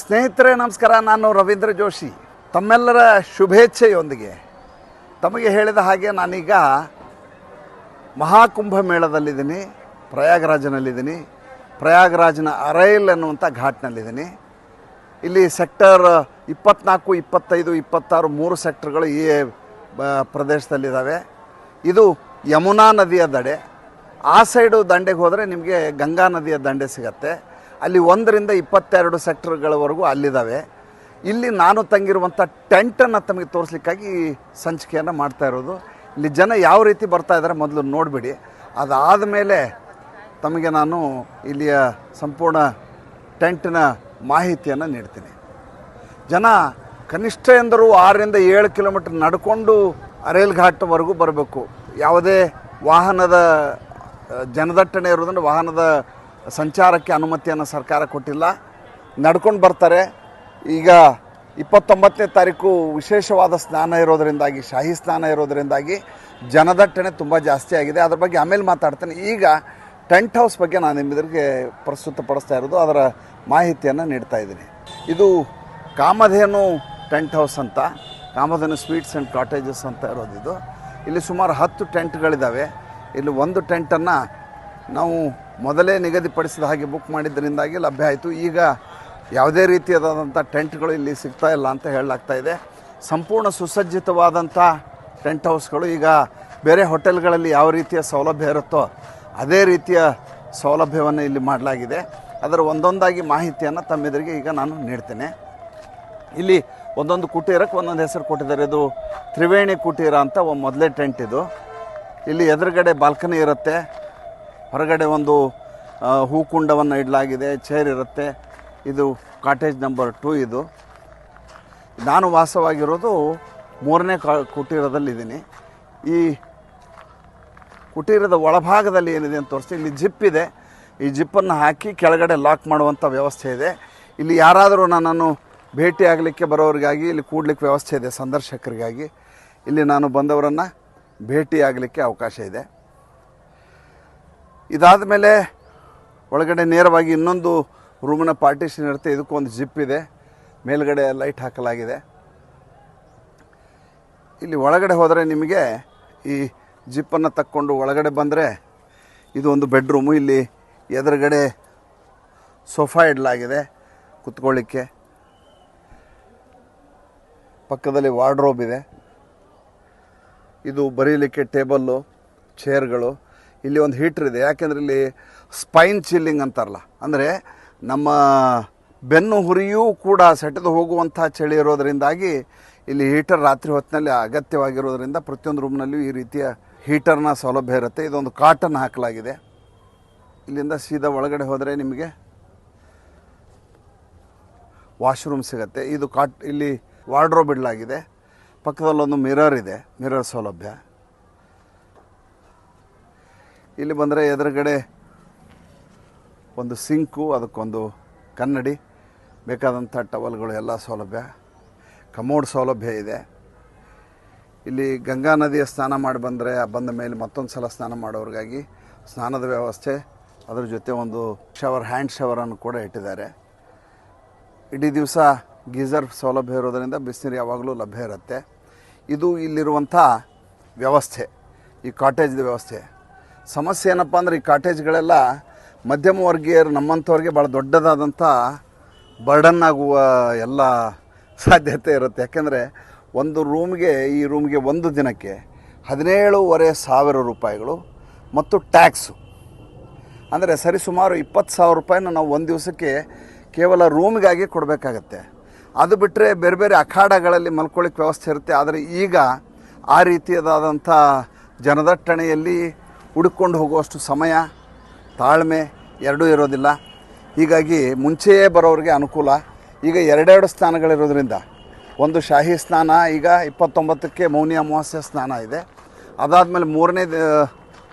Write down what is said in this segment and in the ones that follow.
ಸ್ನೇಹಿತರೆ ನಮಸ್ಕಾರ. ನಾನು ರವೀಂದ್ರ ಜೋಶಿ. ತಮ್ಮೆಲ್ಲರ ಶುಭೇಚ್ಛೆಯೊಂದಿಗೆ ತಮಗೆ ಹೇಳಿದ ಹಾಗೆ ನಾನೀಗ ಮಹಾಕುಂಭ ಮೇಳದಲ್ಲಿದ್ದೀನಿ, ಪ್ರಯಾಗರಾಜ್ನಲ್ಲಿದ್ದೀನಿ. ಪ್ರಯಾಗರಾಜ್ನ ಅರೈಲ್ ಅನ್ನುವಂಥ ಘಾಟ್ನಲ್ಲಿದ್ದೀನಿ. ಇಲ್ಲಿ ಸೆಕ್ಟರ್ 24, 25, 26 3 ಸೆಕ್ಟರ್ಗಳು ಈ ಪ್ರದೇಶದಲ್ಲಿದ್ದಾವೆ. ಇದು ಯಮುನಾ ನದಿಯ ದಡೆ. ಆ ಸೈಡು ದಂಡೆಗೆ ಹೋದರೆ ನಿಮಗೆ ಗಂಗಾ ನದಿಯ ದಂಡೆ ಸಿಗತ್ತೆ. ಅಲ್ಲಿ 1 ರಿಂದ 22 ಸೆಕ್ಟರ್ಗಳವರೆಗೂ ಅಲ್ಲಿದ್ದಾವೆ. ಇಲ್ಲಿ ನಾನು ತಂಗಿರುವಂಥ ಟೆಂಟನ್ನು ತಮಗೆ ತೋರಿಸ್ಲಿಕ್ಕಾಗಿ ಸಂಚಿಕೆಯನ್ನು ಮಾಡ್ತಾ ಇರೋದು. ಇಲ್ಲಿ ಜನ ಯಾವ ರೀತಿ ಬರ್ತಾ ಇದ್ದಾರೆ ಮೊದಲು ನೋಡಿಬಿಡಿ. ಅದಾದ ಮೇಲೆ ತಮಗೆ ನಾನು ಇಲ್ಲಿಯ ಸಂಪೂರ್ಣ ಟೆಂಟಿನ ಮಾಹಿತಿಯನ್ನು ನೀಡ್ತೀನಿ. ಜನ ಕನಿಷ್ಠ ಎಂದರೂ 6 ರಿಂದ 7 ಕಿಲೋಮೀಟರ್ ನಡ್ಕೊಂಡು ಅರೇಲ್ ಘಾಟ್ವರೆಗೂ ಬರಬೇಕು. ಯಾವುದೇ ವಾಹನದ ಜನದಟ್ಟಣೆ ಇರೋದ್ರಿಂದ ವಾಹನದ ಸಂಚಾರಕ್ಕೆ ಅನುಮತಿಯನ್ನು ಸರ್ಕಾರ ಕೊಟ್ಟಿಲ್ಲ. ನಡ್ಕೊಂಡು ಬರ್ತಾರೆ. ಈಗ 29ನೇ ತಾರೀಕು ವಿಶೇಷವಾದ ಸ್ನಾನ ಇರೋದರಿಂದಾಗಿ, ಶಾಹಿ ಸ್ನಾನ ಇರೋದರಿಂದಾಗಿ ಜನದಟ್ಟಣೆ ತುಂಬ ಜಾಸ್ತಿ ಆಗಿದೆ. ಅದ್ರ ಬಗ್ಗೆ ಆಮೇಲೆ ಮಾತಾಡ್ತೇನೆ. ಈಗ ಟೆಂಟ್ ಹೌಸ್ ಬಗ್ಗೆ ನಾನು ನಿಮ್ಮೆದುರಿಗೆ ಪ್ರಸ್ತುತಪಡಿಸ್ತಾ ಇರೋದು, ಅದರ ಮಾಹಿತಿಯನ್ನು ನೀಡ್ತಾ ಇದ್ದೀನಿ. ಇದು ಕಾಮಧೇನು ಟೆಂಟ್ ಹೌಸ್ ಅಂತ, ಕಾಮಧೇನು ಸ್ವೀಟ್ಸ್ ಆ್ಯಂಡ್ ಕಾಟೇಜಸ್ ಅಂತ ಇರೋದಿದು. ಇಲ್ಲಿ ಸುಮಾರು 10 ಟೆಂಟ್ಗಳಿದ್ದಾವೆ. ಇಲ್ಲಿ ಒಂದು ಟೆಂಟನ್ನು ನಾವು ಮೊದಲೇ ನಿಗದಿಪಡಿಸಿದ ಹಾಗೆ ಬುಕ್ ಮಾಡಿದ್ದರಿಂದಾಗಿ ಲಭ್ಯ ಆಯಿತು. ಈಗ ಯಾವುದೇ ರೀತಿಯಾದಂಥ ಟೆಂಟ್ಗಳು ಇಲ್ಲಿ ಸಿಗ್ತಾ ಇಲ್ಲ ಅಂತ ಹೇಳಲಾಗ್ತಾ ಇದೆ. ಸಂಪೂರ್ಣ ಸುಸಜ್ಜಿತವಾದಂಥ ಟೆಂಟ್ ಹೌಸ್ಗಳು ಈಗ ಬೇರೆ ಹೋಟೆಲ್ಗಳಲ್ಲಿ ಯಾವ ರೀತಿಯ ಸೌಲಭ್ಯ ಇರುತ್ತೋ ಅದೇ ರೀತಿಯ ಸೌಲಭ್ಯವನ್ನು ಇಲ್ಲಿ ಮಾಡಲಾಗಿದೆ. ಅದರ ಒಂದೊಂದಾಗಿ ಮಾಹಿತಿಯನ್ನು ತಮ್ಮೆದುರಿಗೆ ಈಗ ನಾನು ನೀಡ್ತೇನೆ. ಇಲ್ಲಿ ಒಂದೊಂದು ಕುಟೀರಕ್ಕೆ ಒಂದೊಂದು ಹೆಸರು ಕೊಟ್ಟಿದ್ದಾರೆ. ಇದು ತ್ರಿವೇಣಿ ಕುಟೀರ ಅಂತ ಮೊದಲೇ ಟೆಂಟ್ ಇದು. ಇಲ್ಲಿ ಎದುರುಗಡೆ ಬಾಲ್ಕನಿ ಇರುತ್ತೆ, ಹೊರಗಡೆ ಒಂದು ಹೂಕುಂಡವನ್ನು ಇಡಲಾಗಿದೆ, ಚೇರ್ ಇರುತ್ತೆ. ಇದು ಕಾಟೇಜ್ ನಂಬರ್ 2. ಇದು ನಾನು ವಾಸವಾಗಿರೋದು 3ನೇ ಕುಟೀರದಲ್ಲಿದ್ದೀನಿ. ಈ ಕುಟೀರದ ಒಳಭಾಗದಲ್ಲಿ ಏನಿದೆ ಅಂತ ತೋರಿಸ್ತೀನಿ. ಇಲ್ಲಿ ಜಿಪ್ ಇದೆ. ಈ ಜಿಪ್ಪನ್ನು ಹಾಕಿ ಕೆಳಗಡೆ ಲಾಕ್ ಮಾಡುವಂಥ ವ್ಯವಸ್ಥೆ ಇದೆ. ಇಲ್ಲಿ ಯಾರಾದರೂ ನನ್ನನ್ನು ಭೇಟಿ ಆಗಲಿಕ್ಕೆ ಬರೋರಿಗಾಗಿ ಇಲ್ಲಿ ಕೂಡ್ಲಿಕ್ಕೆ ವ್ಯವಸ್ಥೆ ಇದೆ, ಸಂದರ್ಶಕರಿಗಾಗಿ. ಇಲ್ಲಿ ನಾನು ಬಂದವರನ್ನು ಭೇಟಿ ಆಗಲಿಕ್ಕೆ ಅವಕಾಶ ಇದೆ. ಇದಾದ ಮೇಲೆ ಒಳಗಡೆ ನೇರವಾಗಿ ಇನ್ನೊಂದು ರೂಮಿನ ಪಾರ್ಟಿಷನ್ ಇರುತ್ತೆ. ಇದಕ್ಕೊಂದು ಜಿಪ್ ಇದೆ, ಮೇಲ್ಗಡೆ ಲೈಟ್ ಹಾಕಲಾಗಿದೆ. ಇಲ್ಲಿ ಒಳಗಡೆ ಹೋದರೆ ನಿಮಗೆ ಈ ಜಿಪ್ಪನ್ನು ತಕ್ಕೊಂಡು ಒಳಗಡೆ ಬಂದರೆ ಇದು ಒಂದು ಬೆಡ್ರೂಮು. ಇಲ್ಲಿ ಎದುರುಗಡೆ ಸೋಫಾ ಇಡಲಾಗಿದೆ ಕುತ್ಕೊಳ್ಳಿಕ್ಕೆ. ಪಕ್ಕದಲ್ಲಿ ವಾರ್ಡ್ರೋಬ್ ಇದೆ. ಇದು ಬರೀಲಿಕ್ಕೆ ಟೇಬಲ್ಲು, ಚೇರ್ಗಳು. ಇಲ್ಲಿ ಒಂದು ಹೀಟ್ರ್ ಇದೆ. ಯಾಕೆಂದರೆ ಇಲ್ಲಿ ಸ್ಪೈನ್ ಚಿಲ್ಲಿಂಗ್ ಅಂತಾರಲ್ಲ, ಅಂದರೆ ನಮ್ಮ ಬೆನ್ನು ಹುರಿಯೂ ಕೂಡ ಸೆಟೆದು ಹೋಗುವಂಥ ಚಳಿ ಇರೋದರಿಂದಾಗಿ ಇಲ್ಲಿ ಹೀಟರ್ ರಾತ್ರಿ ಹೊತ್ತಿನಲ್ಲಿ ಅಗತ್ಯವಾಗಿರೋದರಿಂದ ಪ್ರತಿಯೊಂದು ರೂಮ್ನಲ್ಲಿಯೂ ಈ ರೀತಿಯ ಹೀಟರ್ನ ಸೌಲಭ್ಯ ಇರುತ್ತೆ. ಇದೊಂದು ಕಾಟನ್ನು ಹಾಕಲಾಗಿದೆ. ಇಲ್ಲಿಂದ ಸೀದಾ ಒಳಗಡೆ ಹೋದರೆ ನಿಮಗೆ ವಾಶ್ರೂಮ್ ಸಿಗುತ್ತೆ. ಇದು ಇಲ್ಲಿ ವಾರ್ಡ್ರೋಬ್ ಇಡಲಾಗಿದೆ. ಪಕ್ಕದಲ್ಲೊಂದು ಮಿರರ್ ಇದೆ, ಮಿರರ್ ಸೌಲಭ್ಯ. ಇಲ್ಲಿ ಬಂದರೆ ಎದುರುಗಡೆ ಒಂದು ಸಿಂಕು, ಅದಕ್ಕೊಂದು ಕನ್ನಡಿ, ಬೇಕಾದಂಥ ಟವಲ್ಗಳು ಎಲ್ಲ ಸೌಲಭ್ಯ, ಕಮೋಡ್ ಸೌಲಭ್ಯ ಇದೆ. ಇಲ್ಲಿ ಗಂಗಾ ನದಿಯ ಸ್ನಾನ ಮಾಡಿ ಬಂದ ಮೇಲೆ ಮತ್ತೊಂದು ಸಲ ಸ್ನಾನ ಮಾಡೋರಿಗಾಗಿ ಸ್ನಾನದ ವ್ಯವಸ್ಥೆ, ಅದರ ಜೊತೆ ಒಂದು ಹ್ಯಾಂಡ್ ಶವರನ್ನು ಕೂಡ ಇಟ್ಟಿದ್ದಾರೆ. ಇಡೀ ದಿವಸ ಗೀಝರ್ ಸೌಲಭ್ಯ ಇರೋದರಿಂದ ಬಿಸಿನೀರು ಯಾವಾಗಲೂ ಲಭ್ಯ ಇರುತ್ತೆ. ಇದು ಇಲ್ಲಿರುವಂಥ ವ್ಯವಸ್ಥೆ, ಈ ಕಾಟೇಜ್ದ ವ್ಯವಸ್ಥೆ. ಸಮಸ್ಯೆ ಏನಪ್ಪ ಅಂದರೆ ಈ ಕಾಟೇಜ್ಗಳೆಲ್ಲ ಮಧ್ಯಮ ವರ್ಗೀಯರು, ನಮ್ಮಂಥವ್ರಿಗೆ ಭಾಳ ದೊಡ್ಡದಾದಂಥ ಬರ್ಡನ್ ಆಗುವ ಎಲ್ಲ ಸಾಧ್ಯತೆ ಇರುತ್ತೆ. ಯಾಕೆಂದರೆ ಒಂದು ರೂಮ್ಗೆ, ಈ ರೂಮ್ಗೆ ಒಂದು ದಿನಕ್ಕೆ 17,500 ರೂಪಾಯಿಗಳು ಮತ್ತು ಟ್ಯಾಕ್ಸು. ಅಂದರೆ ಸರಿಸುಮಾರು 20,000 ರೂಪಾಯಿನ ನಾವು ಒಂದು ದಿವಸಕ್ಕೆ ಕೇವಲ ರೂಮ್ಗಾಗಿ ಕೊಡಬೇಕಾಗತ್ತೆ. ಅದು ಬಿಟ್ಟರೆ ಬೇರೆ ಬೇರೆ ಅಖಾಡಗಳಲ್ಲಿ ಮಲ್ಕೊಳ್ಳಿಕ್ಕೆ ವ್ಯವಸ್ಥೆ ಇರುತ್ತೆ. ಆದರೆ ಈಗ ಆ ರೀತಿಯಾದಂಥ ಜನದಟ್ಟಣೆಯಲ್ಲಿ ಹುಡುಕೊಂಡು ಹೋಗುವಷ್ಟು ಸಮಯ, ತಾಳ್ಮೆ ಎರಡೂ ಇರೋದಿಲ್ಲ. ಹೀಗಾಗಿ ಮುಂಚೆಯೇ ಬರೋರಿಗೆ ಅನುಕೂಲ. ಈಗ 2 ಸ್ನಾನಗಳಿರೋದ್ರಿಂದ, ಒಂದು ಶಾಹಿ ಸ್ನಾನ, ಈಗ 29ಕ್ಕೆ ಮೌನಿ ಅಮಾವಾಸ್ಯೆ ಸ್ನಾನ ಇದೆ. ಅದಾದಮೇಲೆ 3ನೇ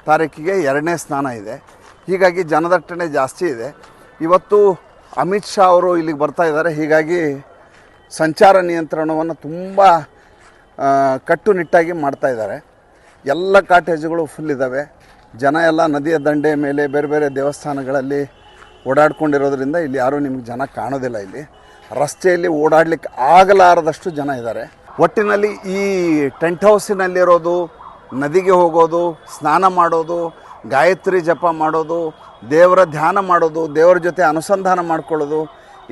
ತಾರೀಕಿಗೆ 2ನೇ ಸ್ನಾನ ಇದೆ. ಹೀಗಾಗಿ ಜನದಟ್ಟಣೆ ಜಾಸ್ತಿ ಇದೆ. ಇವತ್ತು ಅಮಿತ್ ಶಾ ಅವರು ಇಲ್ಲಿಗೆ ಬರ್ತಾ ಇದ್ದಾರೆ. ಹೀಗಾಗಿ ಸಂಚಾರ ನಿಯಂತ್ರಣವನ್ನು ತುಂಬ ಕಟ್ಟುನಿಟ್ಟಾಗಿ ಮಾಡ್ತಾ ಇದ್ದಾರೆ. ಎಲ್ಲ ಕಾಟೇಜುಗಳು ಫುಲ್ ಇದ್ದಾವೆ. ಜನ ಎಲ್ಲ ನದಿಯ ದಂಡೆ ಮೇಲೆ ಬೇರೆ ಬೇರೆ ದೇವಸ್ಥಾನಗಳಲ್ಲಿ ಓಡಾಡ್ಕೊಂಡಿರೋದ್ರಿಂದ ಇಲ್ಲಿ ಯಾರೂ ನಿಮ್ಗೆ ಜನ ಕಾಣೋದಿಲ್ಲ ಇಲ್ಲಿ. ರಸ್ತೆಯಲ್ಲಿ ಓಡಾಡಲಿಕ್ಕೆ ಆಗಲಾರದಷ್ಟು ಜನ ಇದ್ದಾರೆ. ಒಟ್ಟಿನಲ್ಲಿ ಈ ಟೆಂಟ್ ಹೌಸಿನಲ್ಲಿರೋದು, ನದಿಗೆ ಹೋಗೋದು, ಸ್ನಾನ ಮಾಡೋದು, ಗಾಯತ್ರಿ ಜಪ ಮಾಡೋದು, ದೇವರ ಧ್ಯಾನ ಮಾಡೋದು, ದೇವರ ಜೊತೆ ಅನುಸಂಧಾನ ಮಾಡ್ಕೊಳ್ಳೋದು,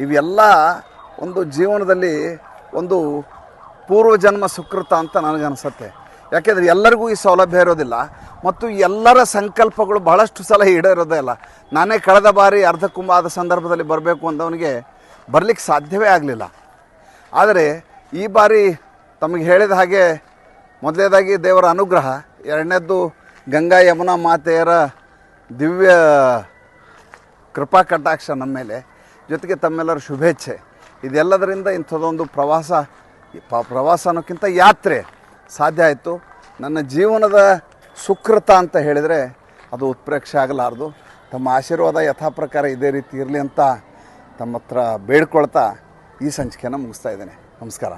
ಇವೆಲ್ಲ ಒಂದು ಜೀವನದಲ್ಲಿ ಒಂದು ಪೂರ್ವಜನ್ಮ ಸುಕೃತ ಅಂತ ನನಗನ್ಸುತ್ತೆ. ಯಾಕೆಂದರೆ ಎಲ್ಲರಿಗೂ ಈ ಸೌಲಭ್ಯ ಇರೋದಿಲ್ಲ ಮತ್ತು ಎಲ್ಲರ ಸಂಕಲ್ಪಗಳು ಬಹಳಷ್ಟು ಸಲ ಈಡೇರೋದೇ ಇಲ್ಲ. ನಾನೇ ಕಳೆದ ಬಾರಿ ಅರ್ಧಕುಂಭ ಆದ ಸಂದರ್ಭದಲ್ಲಿ ಬರಬೇಕು ಅಂದವನಿಗೆ ಬರಲಿಕ್ಕೆ ಸಾಧ್ಯವೇ ಆಗಲಿಲ್ಲ. ಆದರೆ ಈ ಬಾರಿ ತಮಗೆ ಹೇಳಿದ ಹಾಗೆ ಮೊದಲನೇದಾಗಿ ದೇವರ ಅನುಗ್ರಹ, ಎರಡನೇದ್ದು ಗಂಗಾ ಯಮುನಾ ಮಾತೆಯರ ದಿವ್ಯ ಕೃಪಾ ಕಟಾಕ್ಷ ನಮ್ಮ ಮೇಲೆ, ಜೊತೆಗೆ ತಮ್ಮೆಲ್ಲರ ಶುಭೇಚ್ಛೆ, ಇದೆಲ್ಲದರಿಂದ ಇಂಥದ್ದೊಂದು ಪ್ರವಾಸ ಅನ್ನೋಕ್ಕಿಂತ ಯಾತ್ರೆ ಸಾಧ್ಯ ಆಯಿತು. ನನ್ನ ಜೀವನದ ಸುಕೃತ ಅಂತ ಹೇಳಿದರೆ ಅದು ಉತ್ಪ್ರೇಕ್ಷೆ ಆಗಲಾರದು. ತಮ್ಮ ಆಶೀರ್ವಾದ ಯಥಾ ಪ್ರಕಾರ ಇದೇ ರೀತಿ ಇರಲಿ ಅಂತ ತಮ್ಮ ಹತ್ರ ಬೇಡ್ಕೊಳ್ತಾ ಈ ಸಂಚಿಕೆಯನ್ನು ಮುಗಿಸ್ತಾ ಇದ್ದೇನೆ. ನಮಸ್ಕಾರ.